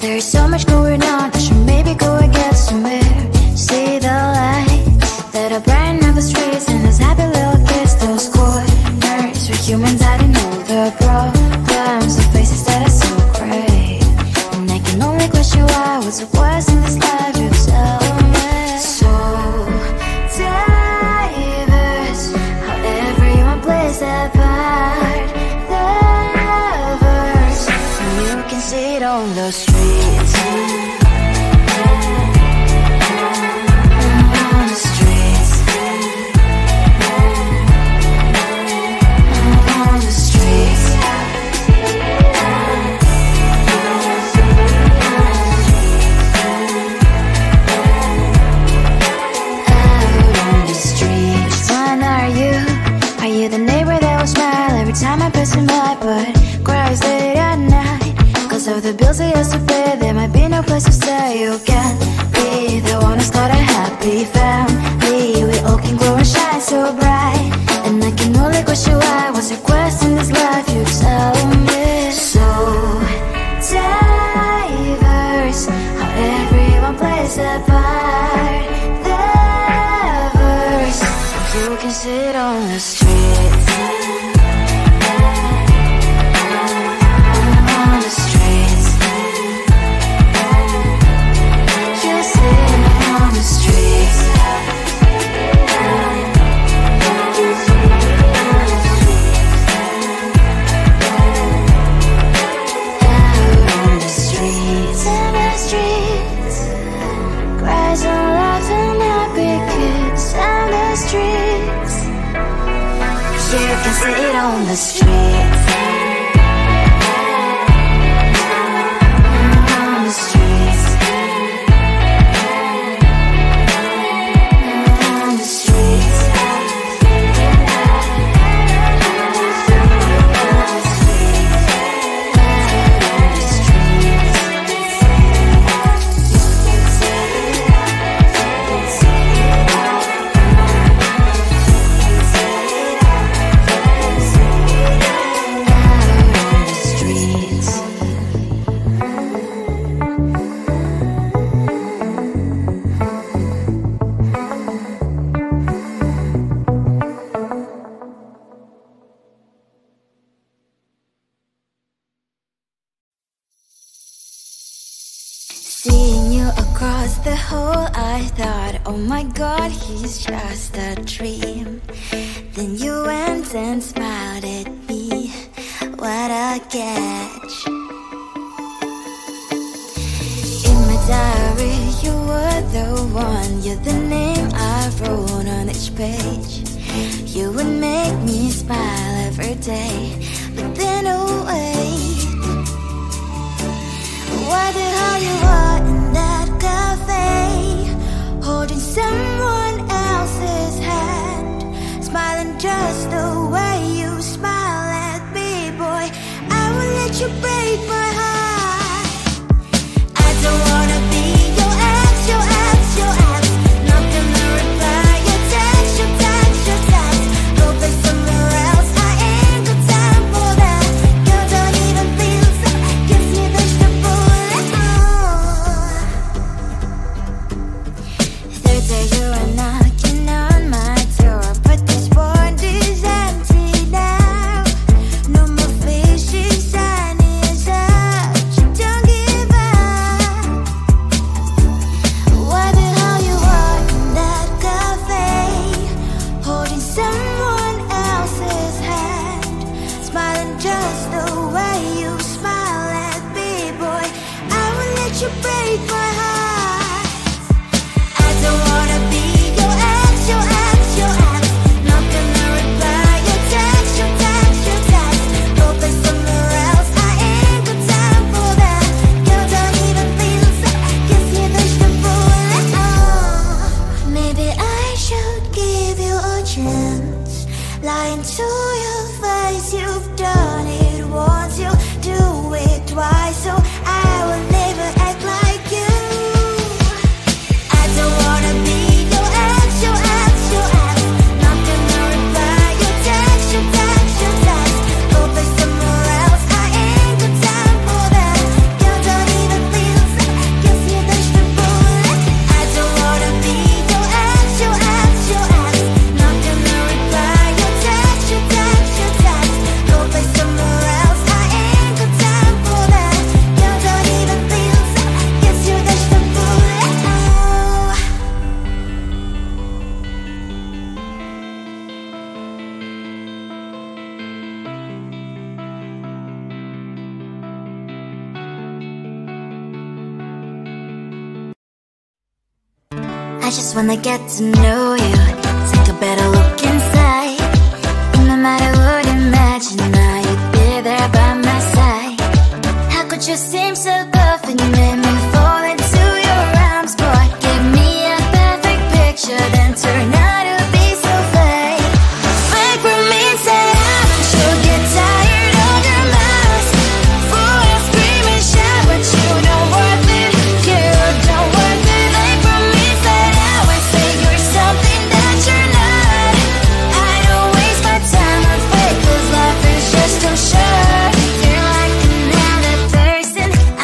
There's so much going on, I should maybe go and get some air. See the lights that are brighten up the streets, and those happy little kids, those corners where humans hiding all the problems, the faces that are so great. And I can only question why, what's the worst in this life, you tell me. So diverse, how everyone plays their part. The verse, and you can see it on the streets. Time I pass him by, but cries late at night. Cause of the bills he has to pay, there might be no place to stay. You can't be the one who's got a happy family. We all can glow and shine so bright. And I can only question why, what's your quest in this life, you tell me. So diverse, how everyone plays their part. The verse, you can sit on the streets. You can see it on the streets. On the streets. On the streets. Seeing you across the hall, I thought, oh my god, he's just a dream. Then you went and smiled at me, what a catch. In my diary, you were the one, you're the name I wrote on each page. You would make me smile every day, but then oh wait, why the hell you are in that cafe, holding someone else's hand, smiling just the way you smile at me, boy. I will let you break my heart. I don't wanna be your ex, your ex, your ex. Not gonna reply your text, your text, your text. Go play somewhere else, I ain't got time for that. Girl, don't even feel so, kiss me vegetable. Third day you are knocking on my door, but this phone is empty now. No more fishy shiny as up, you don't give up. Why the hell you are in that cafe, holding someone else's hand, smiling just the way you smile at me, boy. I will let you break my heart. I don't wanna be your ex, your ex, your ex. Not gonna reply your text, your text, your text. Go play somewhere else, I ain't got time for that. Girl, don't even feel so, kiss me vegetable. Maybe I should give you a chance. Lying to your face, you've done it once, you do it twice, so I will never act like you. just wanna get to know you. Take a better look inside. No matter what, imagine now you'd be there by my side. How could you seem so perfect? You made me fall into your arms, boy. Give me a perfect picture, then turn out to be so fake. Fake for me, say I'm sure get tired of your lies. Fool and scream and shout, but you don't worth it. You don't worth it. Fake for me, say I would say you're something that you're not. I don't waste my time on fake, 'cause life is just too short. You're like another person. I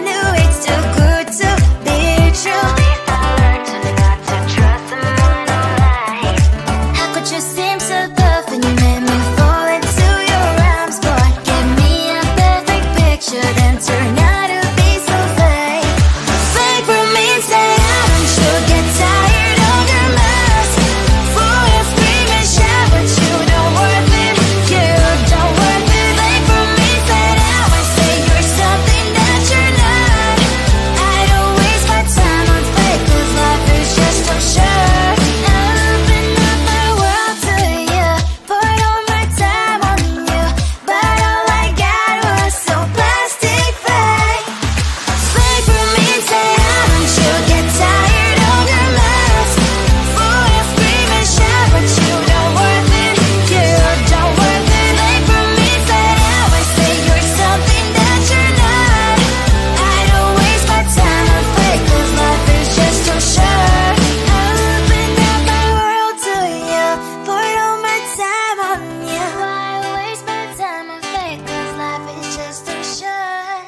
knew it's too good to be true. I learned to not to trust someone online. How could you seem so perfect? You made me fall into your arms, boy. Give me a perfect picture, then turn out to be so fake. Fake for me, say I'm sure get tired of your lies. Fool and scream and shout, but you don't worth it. You don't worth it. Fake for me, say I would say you're something that you're not. I don't waste my time on fake, 'cause life is just too short. I open up my world to you, poured all my time on you, but all I got was so plastic fake. Fake for me, say I'm sure get tired of your lies. Fool and scream and shout, but you don't worth it. You don't worth it. Fake for me, say I would say you're something that you're not. I don't waste my time on fake, 'cause life is just too short. I open up my world to you, poured all my time on you. Why waste my time on fake, 'cause life is just too short.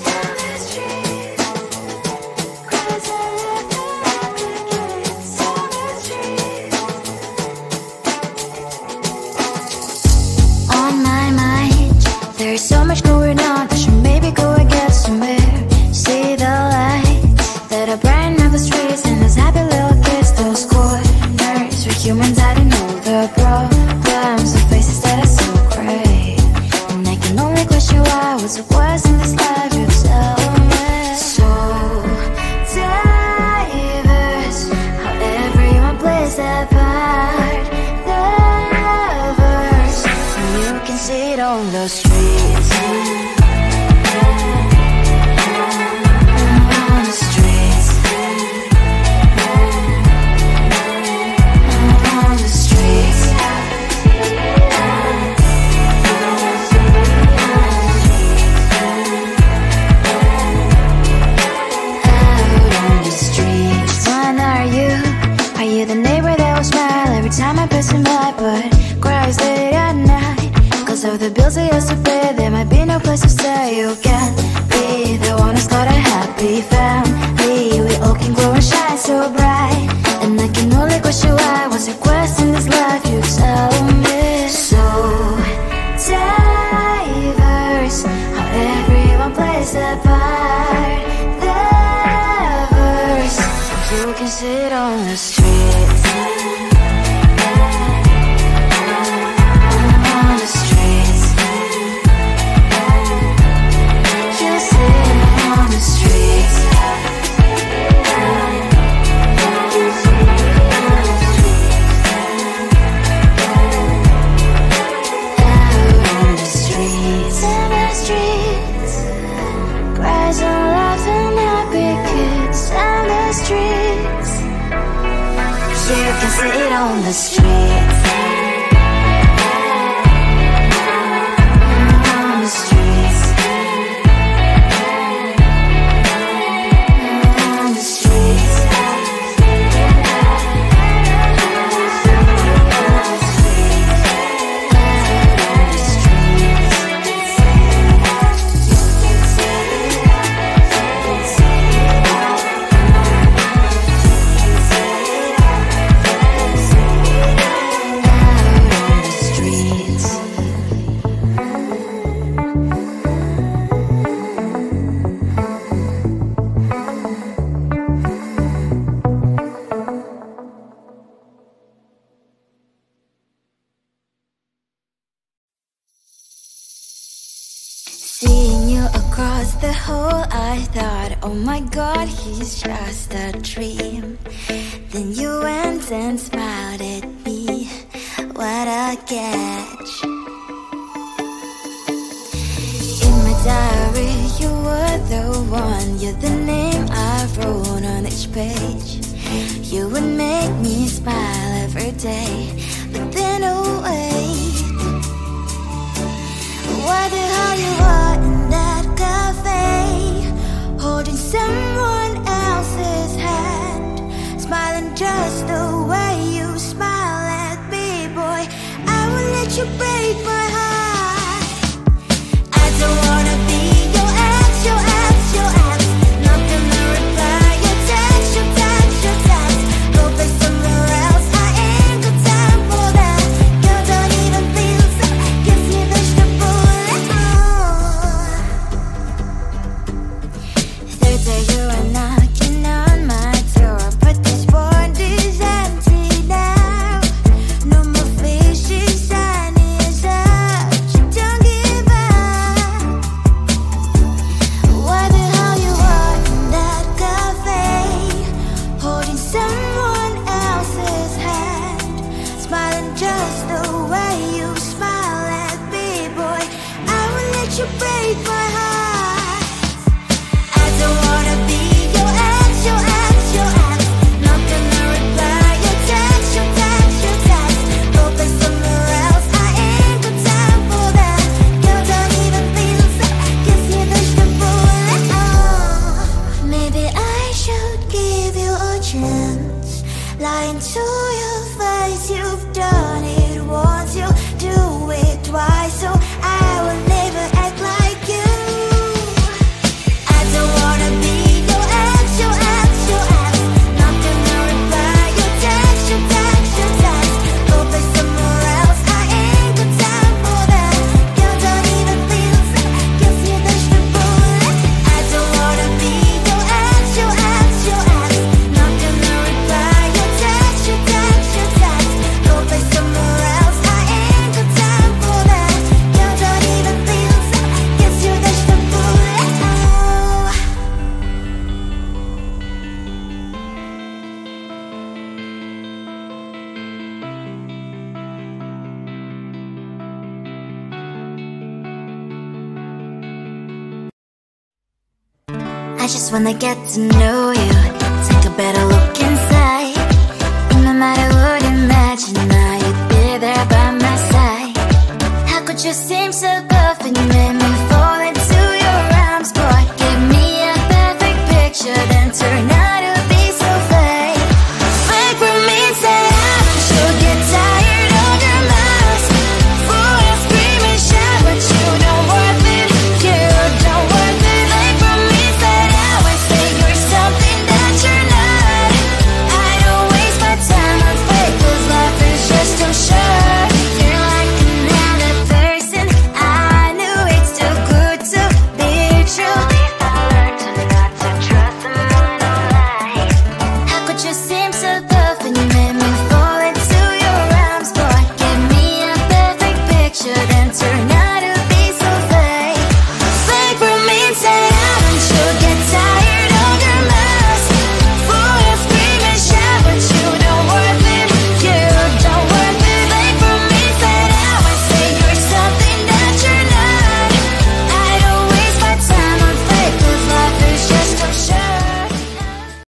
Tell the streets, 'cause I love you like a kid. Tell the streets. On my mind, there's so much going on. I should maybe go and get somewhere. See the lights that are brighten up the streets, and those happy little kids, those corners where humans hiding all the problems, the faces that are so great. And I can only question why, what's the worst in this life, you tell me. So diverse, how everyone plays their part. Diverse, and you can see it on the streets. On the streets. On the streets. Out on the streets. When are you? Are you the neighbor that will smile every time I pass him by, but cries late at night? 'Cause of the bills I used to pay, there might be no place to stay. You can be the one who's got a happy family. We all can glow and shine so bright. And I can only question why, what's the quest in this life, you tell me. So diverse, how everyone plays their part. Diverse, you can sit on the streets. On the streets. You sit on the streets. Out on the streets. In the streets. Cries and laughing happy kids. On the streets. You can sit on the streets. On the streets. On the streets. Seeing you across across the hall, I thought, oh my God, he's just a dream. Then you went and smiled at me. What a catch. In my diary, you were the one. You're the name I wrote on each page. You would make me smile every day. But then, oh wait, why the hell you are in that cafe, holding someone else's hand, smiling just the way you smile at me, boy. I will let you break my heart. I don't wanna be your ex, your ex, your ex. Not gonna reply your text, your text, your text. Go play somewhere else, I ain't got time for that. Girl, don't even feel so, kiss me vegetable. Third day you are knocking on my door, but this board is empty now. No more faces, sign is up. You don't give up. Why the hell you are in that cafe, holding someone else's hand, smiling just the way you smile at me, boy. I will let you break my heart. I don't wanna be your ex, your ex, your ex. Not gonna reply your text, your text, your text. Go play somewhere else, I ain't got time for that. Girl, don't even feel so, kiss me vegetable. Maybe I should give you a chance. Lying to your face, you've done it once, you do it twice, so I will never act like you. I don't wanna be your ex, your ex, your ex. Not gonna reply your text, your text, your text. Go play somewhere else, I ain't got time for that. Girl, don't even feel so, kiss me vegetable. I don't wanna be your ex, your ex, your ex. Not gonna reply your text, your text, your text. Go play somewhere else, I ain't got time for that. Girl, don't even feel so, kiss you vegetable. I just wanna get to know you, take a better look inside. And no matter what, imagine now you'd be there by my side. How could you seem so good when you made me